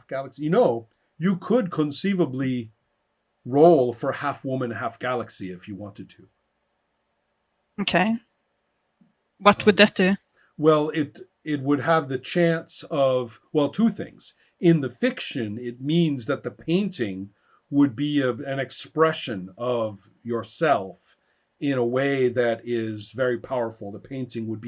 half galaxy. You could conceivably roll for half woman, half galaxy if you wanted to. Okay. What would that do? Well, it would have the chance of, well, two things. In the fiction, it means that the painting would be an expression of yourself in a way that is very powerful. The painting would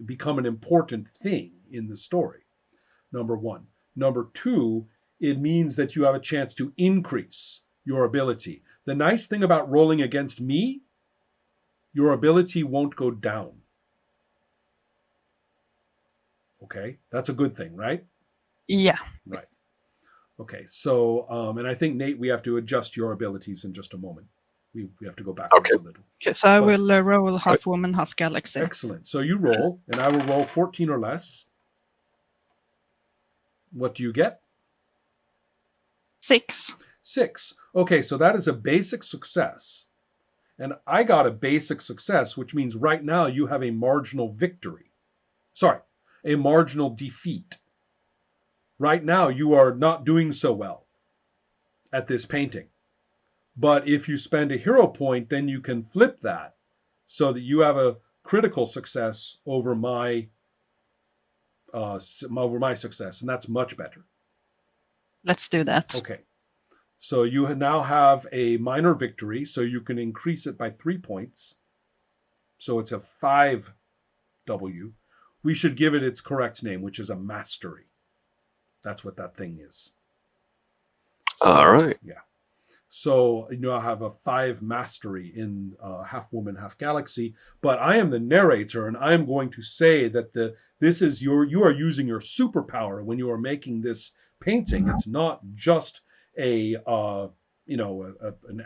become an important thing in the story. Number one. Number two, it means that you have a chance to increase your ability. The nice thing about rolling against me, your ability won't go down. Okay, that's a good thing, right? Yeah. Right. Okay, so, and I think, Nate, we have to adjust your abilities in just a moment. We have to go backwards a little. Okay, so I But- will roll half woman, half galaxy. Excellent. So you roll, and I will roll 14 or less. What do you get? 6. 6. Okay, so that is a basic success. And I got a basic success, which means right now you have a marginal victory. Sorry, a marginal defeat. Right now you are not doing so well at this painting. But if you spend a hero point, then you can flip that so that you have a critical success over my success, and that's much better. Let's do that. Okay. So you now have a minor victory, so you can increase it by 3 points. So it's a 5W. We should give it its correct name, which is a mastery. That's what that thing is. So, all right. Yeah. So I have a 5 mastery in half woman, half galaxy. But I am the narrator, and I am going to say that you are using your superpower when you are making this painting. It's not just an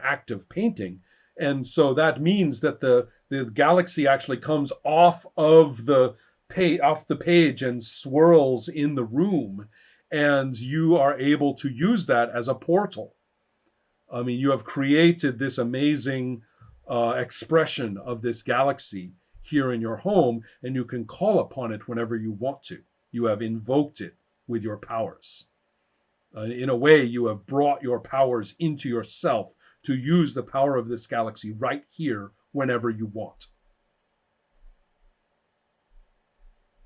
act of painting, and so that means that the galaxy actually comes off the page and swirls in the room, and you are able to use that as a portal. I mean, you have created this amazing expression of this galaxy here in your home, and you can call upon it whenever you want to. You have invoked it with your powers. In a way, you have brought your powers into yourself to use the power of this galaxy right here whenever you want.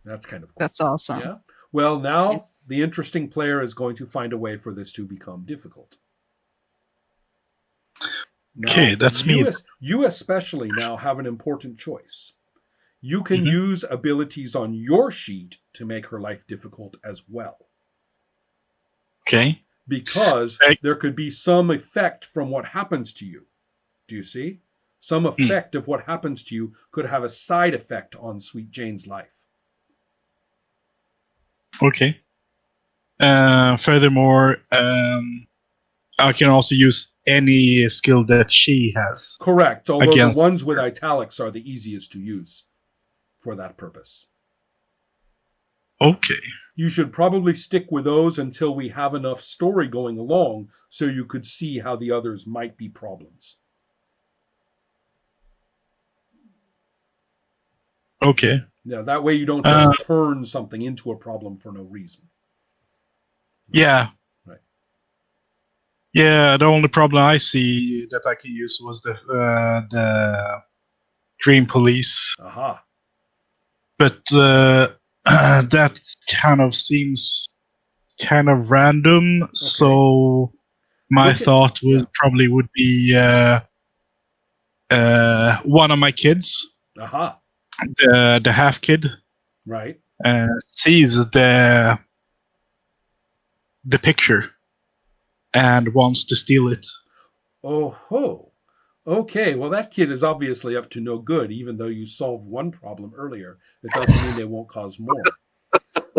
That's kind of cool. That's awesome. Yeah. Well, now the interesting player is going to find a way for this to become difficult. Now, okay, that's me. You especially now have an important choice. You can use abilities on your sheet to make her life difficult as well. Okay. Because there could be some effect from what happens to you. Do you see? Some effect of what happens to you could have a side effect on Sweet Jane's life. Okay. Furthermore, I can also use any skill that she has. Correct, although the ones with italics are the easiest to use for that purpose. Okay. You should probably stick with those until we have enough story going along so you could see how the others might be problems. Okay. Yeah, that way you don't just turn something into a problem for no reason. Yeah. Right. Yeah, the only problem I see that I can use was the Dream Police. Aha. But that kind of seems kind of random. Okay. So my thought would be one of my kids. Aha. The half kid. Right. Sees the picture and wants to steal it. Oh ho. Okay, well that kid is obviously up to no good, even though you solved one problem earlier. It doesn't mean they won't cause more.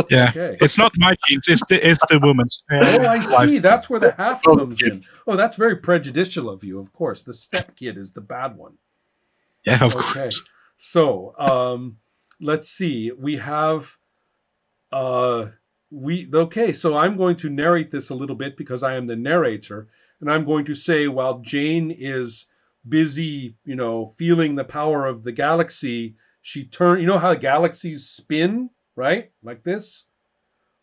Yeah, okay. It's not my genes, it's the woman's. Oh, I see. That's where the half comes in. Oh, that's very prejudicial of you, of course. The step kid is the bad one. Yeah, of course. So, let's see. We have so I'm going to narrate this a little bit because I am the narrator, and I'm going to say while Jane is busy, feeling the power of the galaxy, she how galaxies spin, right? Like this.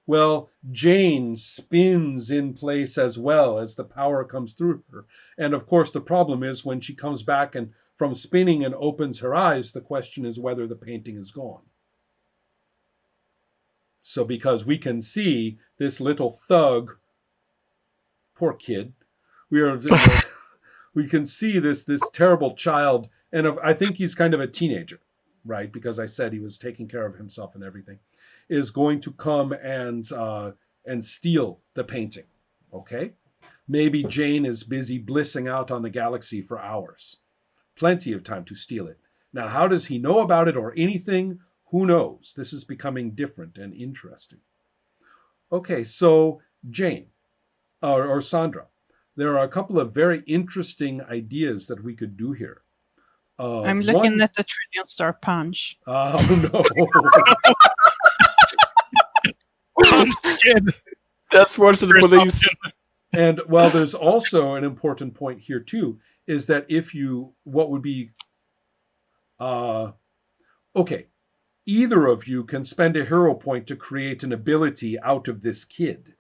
Well, Jane spins in place as well as the power comes through her. And of course, the problem is when she comes back and from spinning and opens her eyes, the question is whether the painting is gone. So because we can see this little thug, poor kid, we can see this terrible child, and I think he's kind of a teenager, right? Because I said he was taking care of himself and everything, is going to come and steal the painting. Okay, maybe Jane is busy blissing out on the galaxy for hours, plenty of time to steal it. Now, how does he know about it or anything? Who knows? This is becoming different and interesting. Okay, so Jane or Sandra, there are a couple of very interesting ideas that we could do here. I'm looking at the Trillion Star Punch. Oh no! That's worse than the police. And well, there's also an important point here too, is that if you, what would be, okay, either of you can spend a hero point to create an ability out of this kid.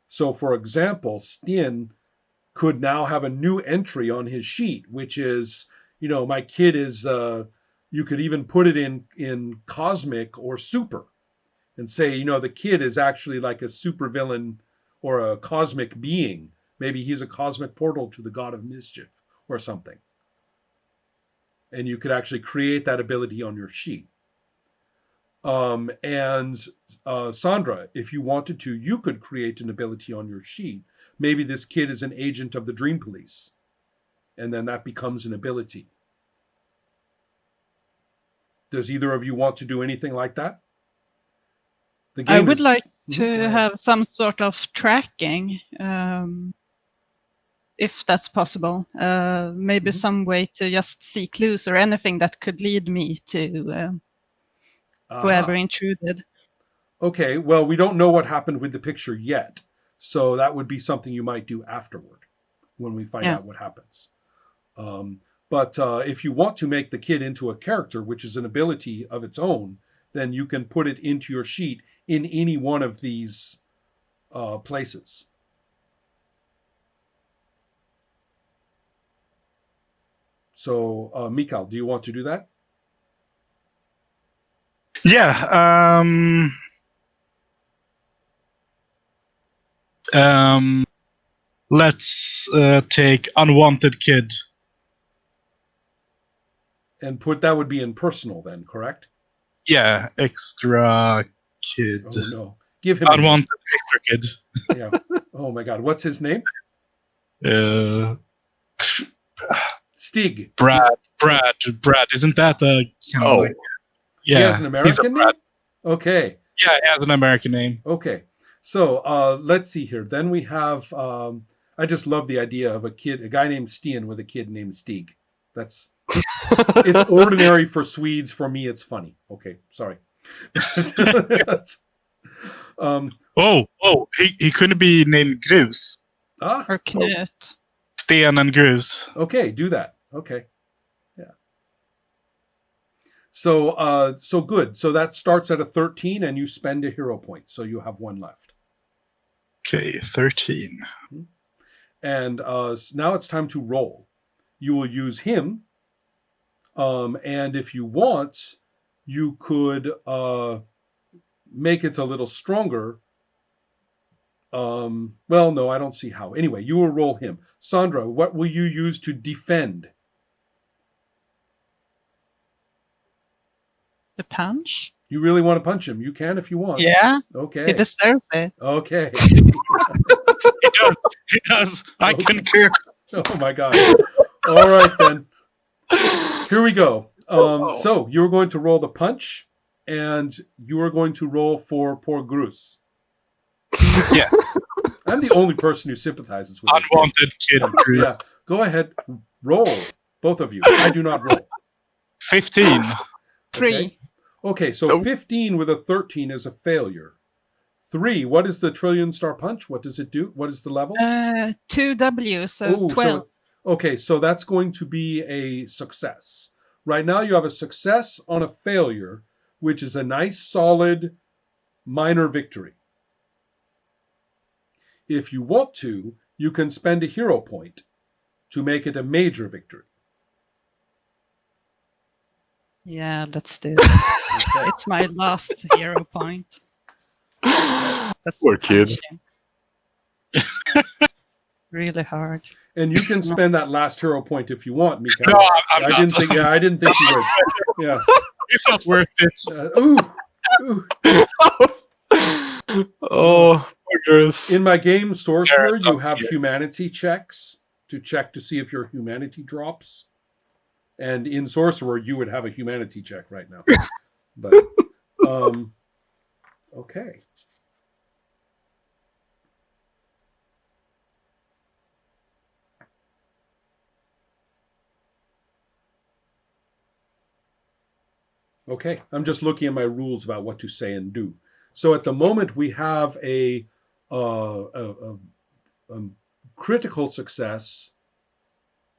So, for example, Stien could now have a new entry on his sheet, which is, my kid is, you could even put it in cosmic or super and say, the kid is actually like a supervillain or a cosmic being. Maybe he's a cosmic portal to the god of mischief or something. And you could actually create that ability on your sheet. And Sandra, if you wanted to, you could create an ability on your sheet. Maybe this kid is an agent of the Dream Police. And then that becomes an ability. Does either of you want to do anything like that? I would like to have some sort of tracking, if that's possible. Maybe some way to just see clues or anything that could lead me to whoever intruded. Okay, well, we don't know what happened with the picture yet. So that would be something you might do afterward when we find out what happens. But if you want to make the kid into a character, which is an ability of its own, then you can put it into your sheet in any one of these places. So, Mikael, do you want to do that? Yeah. Let's take unwanted kid. And that would be in personal then, correct? Yeah, extra kid. Oh no. Give him unwanted extra kid. Yeah. Oh my god. What's his name? Stig. Brad. Isn't that a kind of like, yeah. He has an American name? Okay. Yeah, he has an American name. Okay. So let's see here. Then we have I just love the idea of a guy named Stien with a kid named Stig. It's ordinary for Swedes. For me, it's funny. Okay, sorry. He couldn't be named Grus. Or Knut. Sten and Grus. Okay, do that. Okay. Yeah. So good. So that starts at a 13 and you spend a hero point. So you have one left. Okay, 13. And now it's time to roll. You will use him. And if you want, you could make it a little stronger. Well, no, I don't see how. Anyway, you will roll him. Sandra, what will you use to defend? The punch? You really want to punch him? You can if you want. Yeah. Okay. He deserves it. Okay. He does. I concur. Oh my god. All right then. Here we go. So you're going to roll the punch, and you are going to roll for poor Grus. Yeah. I'm the only person who sympathizes with unwanted kid Grus. Yeah. Go ahead. Roll. Both of you. I do not roll. 15. 3. Okay, so 15 with a 13 is a failure. 3, what is the Trillion Star Punch? What does it do? What is the level? 2W, so 12. So that's going to be a success. Right now you have a success on a failure, which is a nice, solid, minor victory. If you want to, you can spend a hero point to make it a major victory. Yeah, let's do it. It's my last hero point. That's Poor kid. punching. Really hard. And you can spend that last hero point if you want, Mikael. No, I'm I not. didn't think. Yeah, I didn't think you would. Yeah. It's not worth it. Ooh. Oh, poggers. In my game Sorcerer, you have humanity checks to check to see if your humanity drops. And in Sorcerer, you would have a humanity check right now. But okay. Okay, I'm just looking at my rules about what to say and do. So at the moment, we have a critical success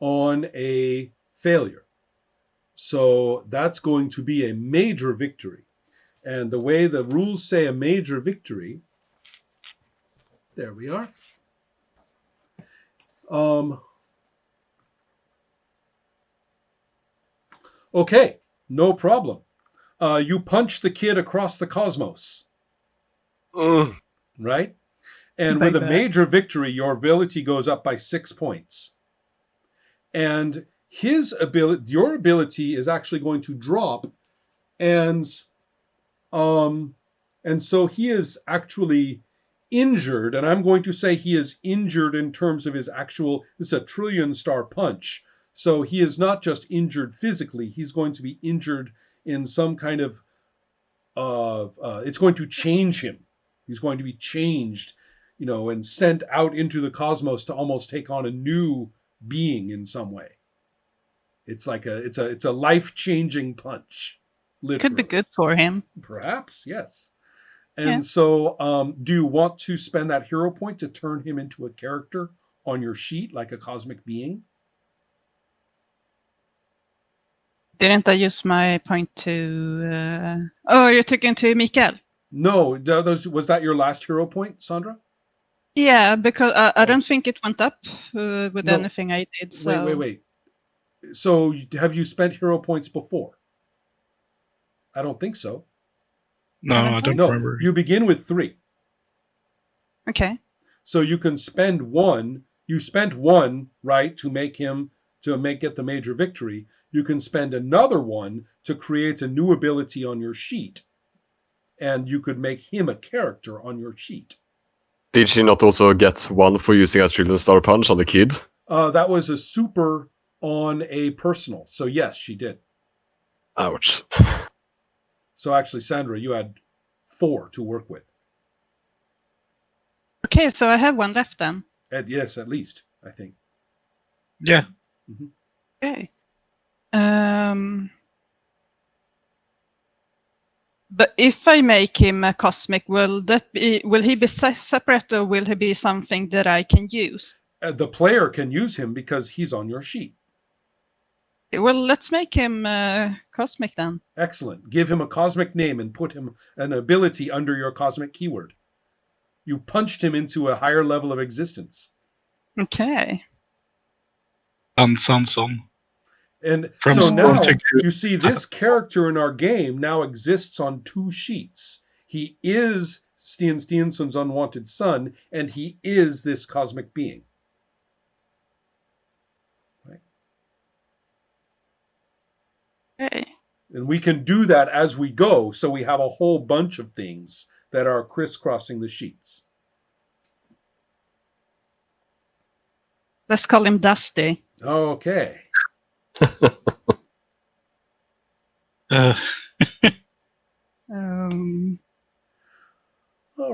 on a failure. So that's going to be a major victory. And the way the rules say a major victory, there we are. Okay, no problem. You punch the kid across the cosmos, right? And with a major victory, your ability goes up by 6 points. And your ability is actually going to drop, and so he is actually injured. And I'm going to say he is injured in terms of his actual. This is a trillion star punch, so he is not just injured physically. He's going to be injured in some kind of. It's going to change him. He's going to be changed, and sent out into the cosmos to almost take on a new being in some way. It's like it's a life-changing punch. Literally. Could be good for him. Perhaps, yes. And so, do you want to spend that hero point to turn him into a character on your sheet, like a cosmic being? Didn't I use my point to... Oh, you're talking to Mikael? No. Was that your last hero point, Sandra? Yeah, because I don't think it went up with anything I did. So. Wait. So have you spent hero points before? I don't think so. No, I don't remember. You begin with 3. Okay. So you can spend 1. You spent 1, right, to get the major victory. You can spend another 1 to create a new ability on your sheet. And you could make him a character on your sheet. Did she not also get 1 for using a trillion star punch on the kid? That was a super on a personal. So yes, she did. Ouch. So actually, Sandra, you had 4 to work with. Okay, so I have 1 left then. Yes, at least, I think. Yeah. Mm-hmm. Okay. But if I make him a cosmic, will he be separate, or will he be something that I can use? The player can use him because he's on your sheet. Well, let's make him cosmic then. Excellent. Give him a cosmic name and put him an ability under your cosmic keyword. You punched him into a higher level of existence. Okay. Sanson. And so now you see this character in our game now exists on 2 sheets. He is Stian Stianson's unwanted son, and he is this cosmic being. Right? Okay. And we can do that as we go, so we have a whole bunch of things that are crisscrossing the sheets. Let's call him Dusty. Okay. All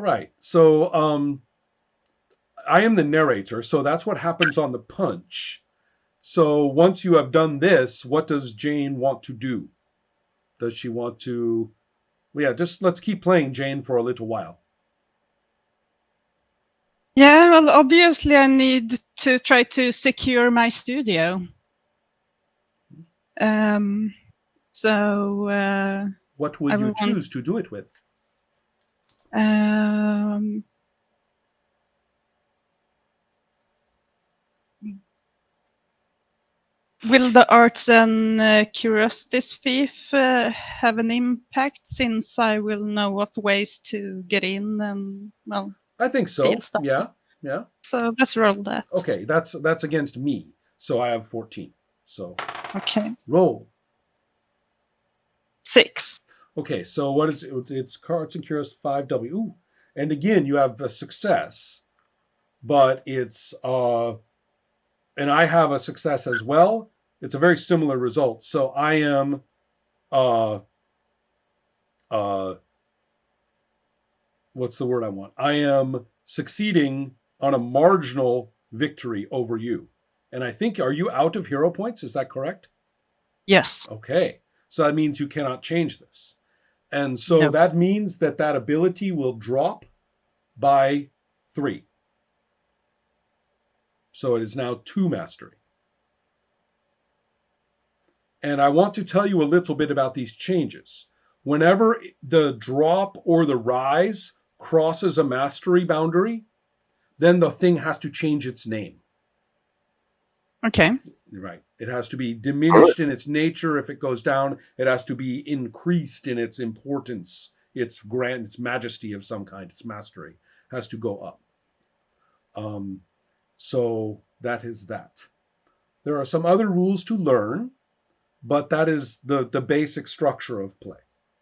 right. So I am the narrator, so that's what happens on the punch. So once you have done this, what does Jane want to do? Does she want to... Well, yeah, just let's keep playing Jane for a little while. Yeah, well, obviously I need to try to secure my studio. So... what will you choose to do it with? Will the arts and curiosities thief have an impact, since I will know of ways to get in and, well, I think steal so. stuff? Yeah. Yeah. So let's roll that. Okay, that's against me. So I have 14. So Okay. roll. 6. Okay, so what is it? It's Arts and Curious 5W. Ooh. And again, you have a success, but it's and I have a success as well. It's a very similar result. So I am uh what's the word I want? I am succeeding on a marginal victory over you. And I think, are you out of hero points? Is that correct? Yes. Okay. So that means you cannot change this. And so No. that means that that ability will drop by 3. So it is now 2 mastery. And I want to tell you a little bit about these changes. Whenever the drop or the rise crosses a mastery boundary, then the thing has to change its name. Okay. Right. It has to be diminished in its nature. If it goes down, it has to be increased in its importance, its majesty of some kind, its mastery has to go up. So that is that. There are some other rules to learn, but that is the basic structure of play.